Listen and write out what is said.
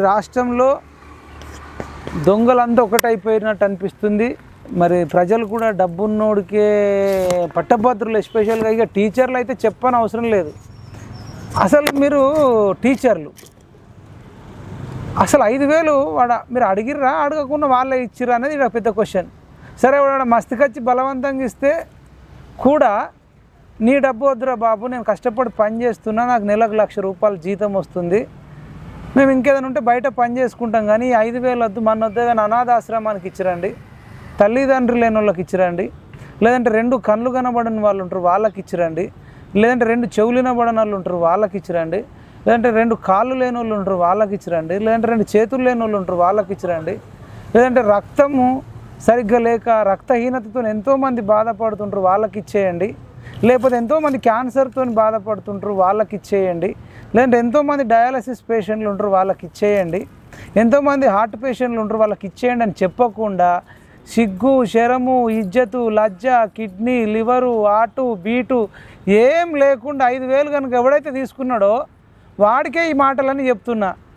రాష్ట్రంలో దొంగలంతా ఒకటైపోయినట్టు అనిపిస్తుంది. మరి ప్రజలు కూడా డబ్బున్నోడికే పట్టభద్రులు, ఎస్పెషల్గా ఇక టీచర్లు అయితే చెప్పని అవసరం లేదు. అసలు మీరు టీచర్లు అసలు 5,000 మీరు అడిగిర్రా అడగకుండా వాళ్ళే ఇచ్చిర్రా అనేది ఇక్కడ పెద్ద క్వశ్చన్. సరే వాడు మస్తుకొచ్చి బలవంతంగా ఇస్తే కూడా నీ డబ్బు వద్దురా బాబు, నేను కష్టపడి పని చేస్తున్నా, నాకు నెలకు ₹1,00,000 జీతం వస్తుంది, మేము ఇంకేదైనా ఉంటే బయట పని చేసుకుంటాం, కానీ 5,000 వద్దు, మన వద్ద ఏదైనా అనాథాశ్రమానికి ఇచ్చిరండి, తల్లిదండ్రులు లేని వాళ్ళకి ఇచ్చిరండి, లేదంటే 2 కళ్ళు కనబడని వాళ్ళు ఉంటారు వాళ్ళకి ఇచ్చిరండి, లేదంటే 2 చెవులు వినబడని వాళ్ళు ఉంటారు వాళ్ళకి ఇచ్చిరండి, లేదంటే 2 కాళ్ళు లేని వాళ్ళు ఉంటారు వాళ్ళకి ఇచ్చిరండి, లేదంటే 2 చేతులు లేని వాళ్ళు ఉంటారు వాళ్ళకి ఇచ్చిరండి, లేదంటే రక్తము సరిగ్గా లేక రక్తహీనతతో ఎంతోమంది బాధపడుతుంటారు వాళ్ళకి ఇచ్చేయండి, లేకపోతే ఎంతోమంది క్యాన్సర్తో బాధపడుతుంటారు వాళ్ళకి ఇచ్చేయండి, లేదంటే ఎంతోమంది డయాలసిస్ పేషెంట్లు ఉంటారు వాళ్ళకి ఇచ్చేయండి, ఎంతోమంది హార్ట్ పేషెంట్లు ఉంటారు వాళ్ళకి ఇచ్చేయండి అని చెప్పకుండా సిగ్గు, శరము, ఇజ్జతు, లజ్జ, కిడ్నీ, లివరు, హార్టు, బీటు ఏం లేకుండా 5,000 కనుక ఎవడైతే తీసుకున్నాడో వాడికే ఈ మాటలని చెప్తున్నా.